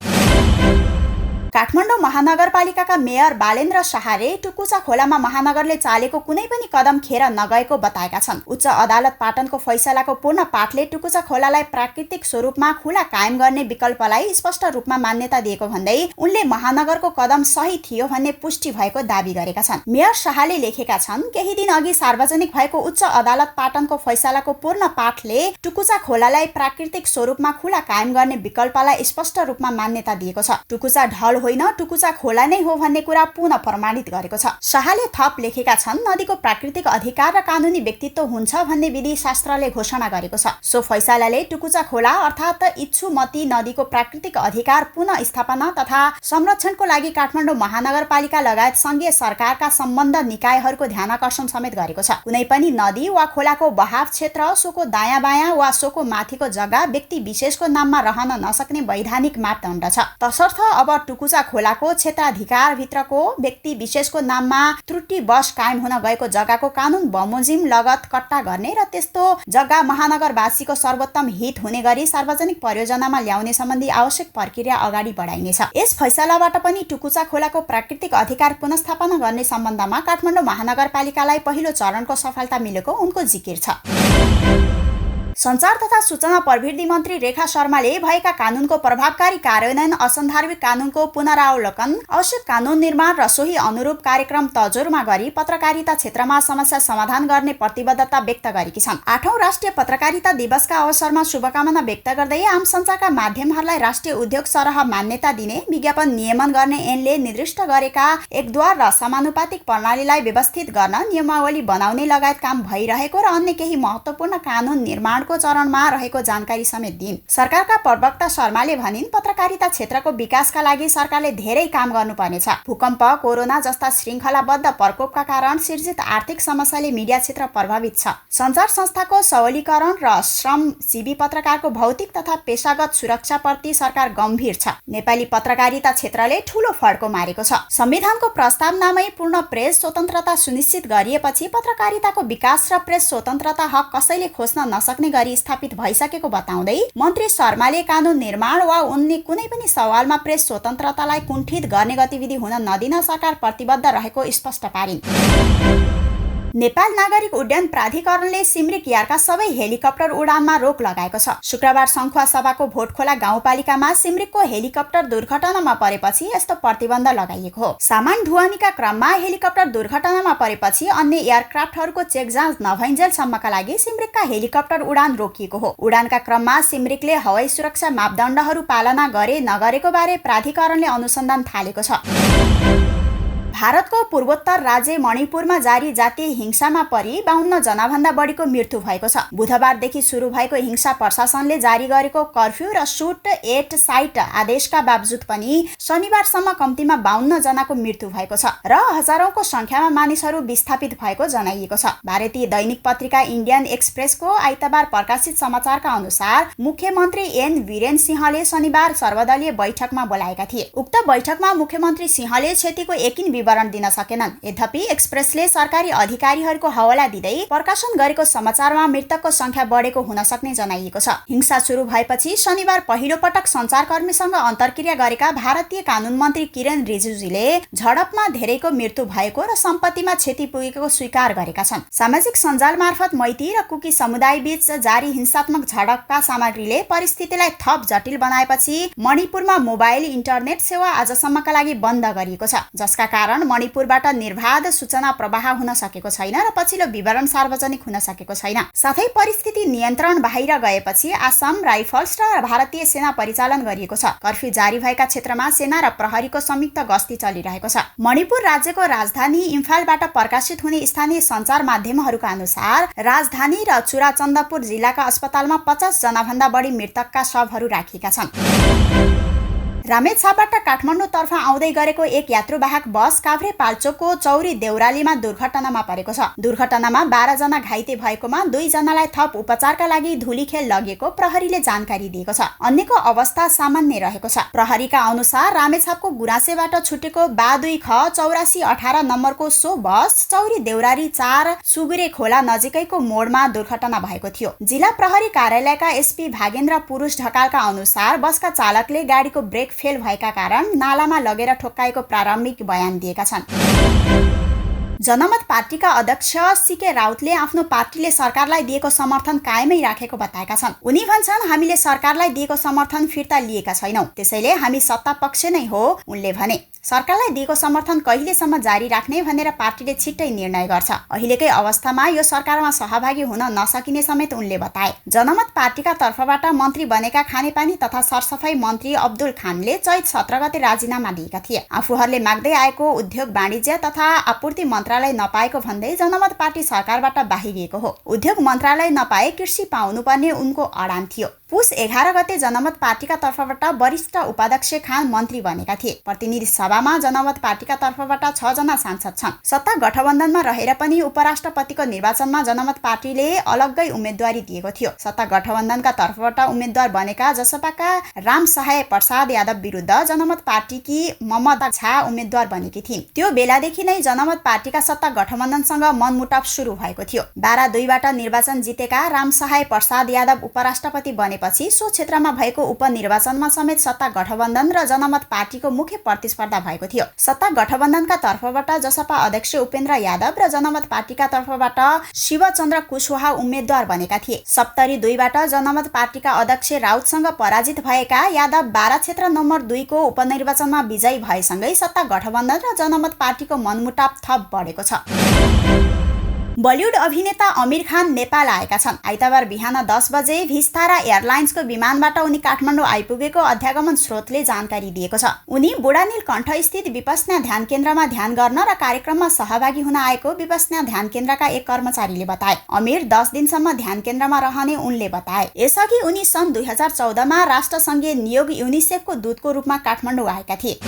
काठमाडौँ महानगरपालिकाका मेयर बालेन्द्र शाहले टुकुचा खोलामा महानगरले चालेको कुनै पनि कदम खेर नगएको बताएका छन्। उच्च अदालत पाटनको फैसलाको पूर्ण पाठले टुकुचा खोलालाई प्राकृतिक स्वरूपमा खुला कायम गर्ने विकल्पलाई स्पष्ट रूपमा मान्यता दिएको भन्दै उनले महानगरको कदम सही थियो भन्ने पुष्टि भएको दावी गरेका छन्। मेयर शाहले लेखेका छन्, केही दिन अघि सार्वजनिक भएको उच्च अदालत पाटनको फैसलाको पूर्ण पाठले टुकुचा खोलालाई प्राकृतिक स्वरूपमा खुला कायम गर्ने विकल्पलाई स्पष्ट रूपमा मान्यता दिएको छ। टुकुचा ढल होइन, टुकुचा खोला नै हो भन्ने कुरा पुनः प्रमाणित गरेको छ। शाहले थप लेखेका छन्, नदीको प्राकृतिक अधिकार र कानुनी व्यक्तित्व हुन्छ भन्ने विधि शास्त्रले घोषणा गरेको छ। सो फैसलाले टुकुचा खोला अर्थात् इच्छुमती नदीको प्राकृतिक अधिकार पुनः स्थापना तथा संरक्षणको लागि काठमाडौँ महानगरपालिका लगायत संघीय सरकारका सम्बन्ध निकायहरूको ध्यानकर्षण समेत गरेको छ। कुनै पनि नदी वा खोलाको बहाव क्षेत्र, सोको दायाँ बायाँ वा सोको माथिको जग्गा व्यक्ति विशेषको नाममा रहन नसक्ने वैधानिक मापदण्ड छ। तसर्थ अब टुकुचा खोलाको क्षेत्राधिकार भित्रको व्यक्ति विशेषको नाममा त्रुटिवश कायम हुन गएको जग्गाको कानुन बमोजिम लगत कट्टा गर्ने र त्यस्तो जग्गा महानगरवासीको सर्वोत्तम हित हुने गरी सार्वजनिक परियोजनामा ल्याउने सम्बन्धी आवश्यक प्रक्रिया अगाडि बढाइनेछ। यस फैसलाबाट पनि टुकुचा खोलाको प्राकृतिक अधिकार पुनर्स्थापना गर्ने सम्बन्धमा काठमाडौँ महानगरपालिकालाई पहिलो चरणको सफलता मिलेको उनको जिकिर छ। सञ्चार तथा सूचना प्रविधि मन्त्री रेखा शर्माले भएका कानुनको प्रभावकारी कार्यान्वयन, असन्धार्मिक कानुनको पुनरावलोकन, आवश्यक कानुन निर्माण र सोही अनुरूप कार्यक्रम तजुर्मा गरी पत्रकारिता क्षेत्रमा समस्या समाधान गर्ने प्रतिबद्धता व्यक्त गरेकी छन्। 8औं राष्ट्रिय पत्रकारिता दिवसका अवसरमा शुभकामना व्यक्त गर्दै आम सञ्चारका माध्यमहरूलाई राष्ट्रिय उद्योग सरह मान्यता दिने, विज्ञापन नियमन गर्ने ऐनले निर्दिष्ट गरेका एकद्वार र समानुपातिक प्रणालीलाई व्यवस्थित गर्न नियमावली बनाउने लगायत काम भइरहेको र अन्य केही महत्त्वपूर्ण कानुन निर्माण चरणमा रहेको जानकारी समेत दिइन्। सरकारका प्रवक्ता शर्माले भनिन्, पत्रकारिता क्षेत्रको विकासका लागि सरकारले धेरै काम गर्नुपर्नेछ। भूकम्प, कोरोना जस्ता श्रृङ्खलाबद्ध प्रकोपका कारण सिर्जित आर्थिक समस्याले मिडिया क्षेत्र प्रभावित छ। सञ्चार संस्थाको सबलीकरण र श्रमजीवी पत्रकारको भौतिक तथा पेशागत सुरक्षाप्रति सरकार गम्भीर छ। नेपाली पत्रकारिता क्षेत्रले ठूलो फड्को मारेको छ। संविधानको प्रस्तावनामै पूर्ण प्रेस स्वतन्त्रता सुनिश्चित गरिएपछि पत्रकारिताको विकास र प्रेस स्वतन्त्रता हक कसैले खोज्न नसक्ने गरी स्थापित भइसकेको बताउँदै मन्त्री शर्माले कानुन निर्माण वा उनले कुनै पनि सवालमा प्रेस स्वतन्त्रतालाई कुण्ठित गर्ने गतिविधि हुन नदिन सरकार प्रतिबद्ध रहेको स्पष्ट पारिन्। नेपाल नागरिक उड्डयन प्राधिकरणले सिमरिक यारका सबै हेलिकप्टर उडानमा रोक लगाएको छ। शुक्रबार सङ्खुवा सभाको भोटखोला गाउँपालिकामा सिमरिकको हेलिकप्टर दुर्घटनामा परेपछि यस्तो प्रतिबन्ध लगाइएको हो। सामान ढुवानीका क्रममा हेलिकप्टर दुर्घटनामा परेपछि अन्य एयरक्राफ्टहरूको चेक जाँच नभइन्जेलसम्मका लागि सिमरिकका हेलिकप्टर उडान रोकिएको हो। उडानका क्रममा सिमरिकले हवाई सुरक्षा मापदण्डहरू पालना गरे नगरेको बारे प्राधिकरणले अनुसन्धान थालेको छ। भारतको पूर्वोत्तर राज्य मणिपुरमा जारी जातीय हिंसामा परि 52 जनाभन्दा बढीको मृत्यु भएको छ। बुधबारदेखि सुरु भएको हिंसा प्रशासनले जारी गरेको कर्फ्यू र सुट एट साइट आदेशका बावजुद पनि शनिबारसम्म कम्तीमा 52 जनाको मृत्यु भएको छ र हजारौंको संख्यामा मानिसहरू विस्थापित भएको जनाइएको छ। भारतीय दैनिक पत्रिका इन्डियन एक्सप्रेसको आइतबार प्रकाशित समाचारका अनुसार मुख्यमन्त्री एन वीरेन सिंहले शनिबार सर्वदलीय बैठकमा बोलाएका थिए। उक्त बैठकमा मुख्यमन्त्री सिंहले क्षतिको यकिन विवरण दिन सकेनन्। यद्यपि एक्सप्रेसले सरकारी अधिकारीहरूको हवाला दिँदै प्रकाशन गरेको समाचारमा मृतकको संख्या बढेको हुन सक्ने जनाइएको छ। हिंसा सुरु भएपछि शनिबार पहिलो पटक सञ्चारकर्मीसँग अन्तर्क्रिया गरेका भारतीय कानुन मन्त्री किरण रिजिजुले झडपमा धेरैको मृत्यु भएको र सम्पत्तिमा क्षति पुगेको स्वीकार गरेका छन्। सामाजिक सञ्जाल मार्फत मैती र कुकी समुदाय बीच जारी हिंसात्मक झडपका सामग्रीले परिस्थितिलाई थप जटिल बनाएपछि मणिपुरमा मोबाइल इन्टरनेट सेवा आजसम्मका लागि बन्द गरिएको छ, जसका कारण मणिपुरबाट निर्बाध सूचना प्रवाह हुन सकेको छैन र पछिल्लो विवरण सार्वजनिक हुन सकेको छैन। साथै परिस्थिति नियन्त्रण बाहिर गएपछि आसाम राइफल्स र भारतीय सेना परिचालन गरिएको छ। कर्फ्यू जारी भएका क्षेत्रमा सेना र प्रहरीको संयुक्त गस्ती चलिरहेको छ। मणिपुर राज्यको राजधानी इम्फालबाट प्रकाशित हुने स्थानीय सञ्चार माध्यमहरूका अनुसार राजधानी र चुराचन्दपुर जिल्लाका अस्पतालमा 50 जनाभन्दा बढी मृतकका शवहरू राखिएका छन्। रामेछापबाट काठमाडौँतर्फ आउँदै गरेको एक यात्रुवाहक बस काभ्रे पाल्चोकको चौरी देउरालीमा दुर्घटनामा परेको छ। दुर्घटनामा 12 जना घाइते भएकोमा 2 जनालाई थप उपचारका लागि धुलीखेल लगेको प्रहरीले जानकारी दिएको छ। अन्यको अवस्था सामान्य रहेको छ। प्रहरीका अनुसार रामेछापको गुराँसेबाट छुटेको 22 ख 8418 नम्बरको सो बस चौरी देउराली 4 सुगुरे खोला नजिकैको मोडमा दुर्घटना भएको थियो। जिल्ला प्रहरी कार्यालयका एसपी भागेन्द्र पुरुष ढकालका अनुसार बसका चालकले गाडीको ब्रेक फेल भएका कारण नालामा लगेर ठोक्काएको प्रारम्भिक बयान दिएका छन्। जनमत पार्टीका अध्यक्ष सीके राउतले आफ्नो पार्टीले सरकारलाई दिएको समर्थन कायमै राखेको बताएका छन्। उनी भन्छन्, हामीले सरकारलाई दिएको समर्थन फिर्ता लिएका छैनौं, त्यसैले हामी सत्ता पक्ष नै हो। उनले भने, सरकारलाई दिएको समर्थन कहिलेसम्म जारी राख्ने भनेर पार्टीले छिट्टै निर्णय गर्छ। अहिलेकै अवस्थामा यो सरकारमा सहभागी हुन नसकिने समेत उनले बताए। जनमत पार्टीका तर्फबाट मन्त्री बनेका खानेपानी तथा सरसफाई मन्त्री अब्दुल खानले चैत 17 गते राजीनामा दिएका थिए। आफूहरूले माग्दै आएको उद्योग वाणिज्य तथा आपूर्ति मन्त्रालय नपाएको भन्दै जनमत पार्टी सरकारबाट बाहिरिएको हो। उद्योग मन्त्रालय नपाए कृषि पाउनुपर्ने उनको अडान थियो। पुस 11 गते जनमत पार्टीका तर्फबाट वरिष्ठ उपाध्यक्ष खान मन्त्री बनेका थिए। प्रतिनिधि सभामा जनमत पार्टीका तर्फबाट 6 जना सांसद छन्। सत्ता गठबन्धनमा रहेर पनि उपराष्ट्रपतिको निर्वाचनमा जनमत पार्टीले अलग्गै उम्मेदवारी दिएको थियो। सत्ता गठबन्धनका तर्फबाट उम्मेदवार बनेका जसपाका राम सहाय प्रसाद यादव विरुद्ध जनमत पार्टीकी ममता झा उम्मेदवार बनेकी थिइन्। त्यो बेलादेखि नै जनमत पार्टीका सत्ता गठबन्धनसँग मनमुटाव सुरु भएको थियो। 12-2बाट निर्वाचन जितेका राम सहाय प्रसाद यादव उपराष्ट्रपति बने पछि सो क्षेत्रमा भएको उपनिर्वाचनमा समेत सत्ता गठबन्धन र जनमत पार्टीको मुख्य प्रतिस्पर्धा भएको थियो। सत्ता गठबन्धनका तर्फबाट जसपा अध्यक्ष उपेन्द्र यादव र जनमत पार्टीका तर्फबाट शिवचन्द्र कुशवाहा उम्मेदवार बनेका थिए। सप्तरी 2बाट जनमत पार्टीका अध्यक्ष राउतसँग पराजित भएका यादव 12 क्षेत्र नम्बर 2 को उपनिर्वाचनमा विजयी भएसँगै सत्ता गठबन्धन र जनमत पार्टीको मनमुटाव थप बढेको छ। बलिउड अभिनेता आमिर खान नेपाल आएका छन्। आइतबार बिहान 10 बजे भिस्तारा एयरलाइन्सको विमानबाट उनी काठमाडौँ आइपुगेको अध्यागमन स्रोतले जानकारी दिएको छ। उनी बुढानील कण्ठ स्थित विपस्ना ध्यान केन्द्रमा ध्यान गर्न र कार्यक्रममा सहभागी हुन आएको विपस्ना ध्यान केन्द्रका एक कर्मचारीले बताए। आमिर 10 दिनसम्म ध्यान केन्द्रमा रहने उनले बताए। यसअघि उनी सन् 2014 मा राष्ट्रसङ्घीय नियोग युनिसेफको दूतको रूपमा काठमाडौँ आएका थिए।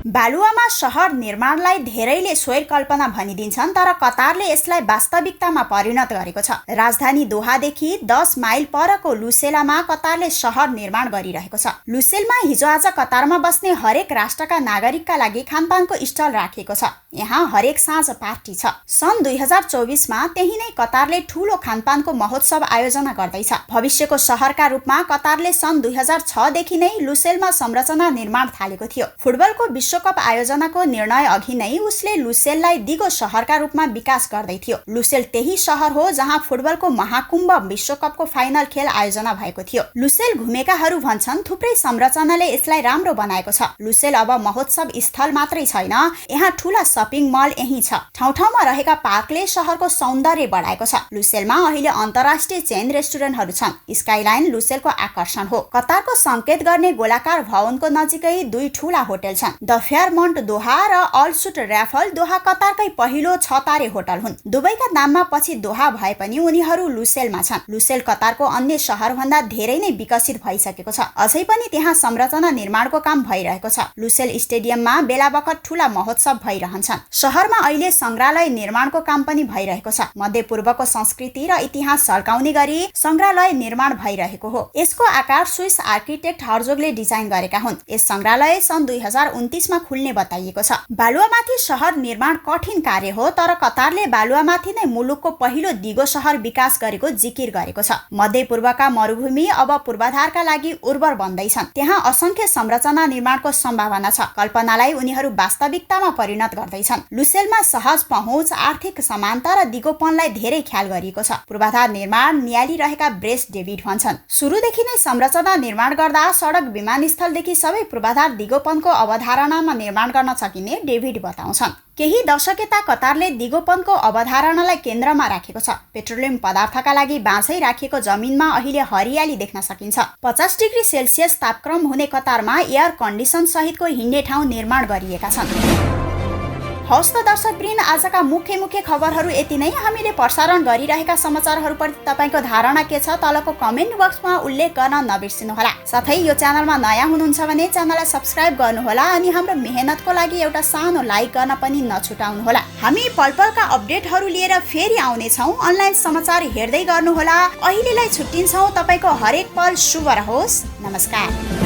बालुवामा शहर निर्माणलाई धेरैले स्वैर कल्पना भनिदिन्छन्, तर कतारले यसलाई वास्तविकतामा परिणत गरेको छ। राजधानी दोहादेखि 10 माइल परको लुसेलामा कतारले शहर निर्माण गरिरहेको छ। लुसेलमा हिजोआज कतारमा बस्ने हरेक राष्ट्रका नागरिकका लागि खानपानको स्टल राखिएको छ। यहाँ हरेक साँझ पार्टी छ। सन् 2024 मा त्यही नै कतारले ठूलो खानपानको महोत्सव आयोजना गर्दैछ। भविष्यको शहरका रूपमा कतारले सन् 2006 देखि नै लुसेलमा संरचना निर्माण थालेको थियो। फुटबलको विश्वकप आयोजनाको निर्णय अघि नै उसले लुसेललाई दिगो शहरका रूपमा विकास गर्दै थियो। लुसेल त्यही शहर हो जहाँ फुटबलको महाकुम्भ विश्वकपको फाइनल खेल आयोजना भएको थियो। लुसेल घुमेकाहरू भन्छन् थुप्रै संरचनाले यसलाई राम्रो बनाएको छ। लुसेल अब महोत्सव स्थल मात्रै छैन, यहाँ ठूला शपिङ मल यही छ। ठाउँ ठाउँमा रहेका पार्कले शहरको सौन्दर्य बढाएको छ। लुसेलमा अहिले अन्तर्राष्ट्रिय चेन रेस्टुरेन्टहरू छन्। स्काइलाइन लुसेलको आकर्षण हो। कतारको संकेत गर्ने गोलाकार भवनको नजिकै 2 ठूला होटल छन्। द फेयरमन्ट दोहा र अल्सुट र्याफल दोहा कतारकै पहिलो 6 तारे होटल हुन्। दुबईका नाममा पछि दोहा भए पनि उनीहरू लुसेलमा छन्। लुसेल कतारको अन्य शहरभन्दा धेरै नै विकसित भइसकेको छ। अझै पनि त्यहाँ संरचना निर्माणको काम भइरहेको छ। लुसेल स्टेडियममा बेला बखत ठूला महोत्सव भइरहन्छन्। शहरमा अहिले संग्रहालय निर्माणको काम पनि भइरहेको छ। मध्यपूर्वको संस्कृति र इतिहास झल्काउने गरी संग्रहालय निर्माण भइरहेको हो। यसको आकार स्विस आर्किटेक्ट हर्जोगले डिजाइन गरेका हुन्। यस संग्रहालय सन् 2029 मा खुल्ने बताइएको छ। बालुवामाथि शहर निर्माण कठिन कार्य हो, तर कतारले बालुवामाथि नै मुलुकको पहिलो दिगो शहर विकास गरेको जिकिर गरेको छ। मध्यपूर्वका मरुभूमि अब पूर्वाधारका लागि उर्वर बन्दैछन्। त्यहाँ असंख्य संरचना निर्माणको सम्भावना छ। कल्पनालाई उनीहरू वास्तविकतामा परिणत गर्दैछन्। लुसेलमा सहज पहुँच, आर्थिक समानता र दिगोपनलाई धेरै ख्याल गरिएको छ। पूर्वाधार निर्माण नियालिरहेका ब्रेस डेभिड भन्छन्, सुरुदेखि नै संरचना निर्माण गर्दा सडक, विमानस्थलदेखि सबै पूर्वाधार दिगोपनको अवधारणामा निर्माण गर्न सकिने डेभिड बताउँछन्। केही दशक यता कतारले दिगोपनको अवधारणालाई केन्द्रमा राखेको छ। पेट्रोलियम पदार्थका लागि बाँझै राखिएको जमिनमा अहिले हरियाली देख्न सकिन्छ। 50 डिग्री सेल्सियस तापक्रम हुने कतारमा एयर कन्डिसन सहितको हिँड्ने ठाउँ निर्माण गरिएका छन्। हवस् त दर्शकवृन्द, आजका मुख्य खबरहरू यति नै। हामीले प्रसारण गरिरहेका समाचारहरूप्रति तपाईको धारणा के छ तलको कमेन्ट बक्समा उल्लेख गर्न नबिर्सिनुहोला। साथै यो च्यानलमा नयाँ हुनुहुन्छ भने च्यानललाई सब्स्क्राइब गर्नुहोला अनि हाम्रो मेहनतको लागि एउटा सानो लाइक गर्न पनि नछुटाउनुहोला। हामी पलपलका अपडेटहरू लिएर फेरि आउने छौं। अनलाइन समाचार हेर्दै गर्नुहोला। अहिलेलाई छुट्टिन्छौं। तपाईको हरेक पल शुभ रहोस्। नमस्कार।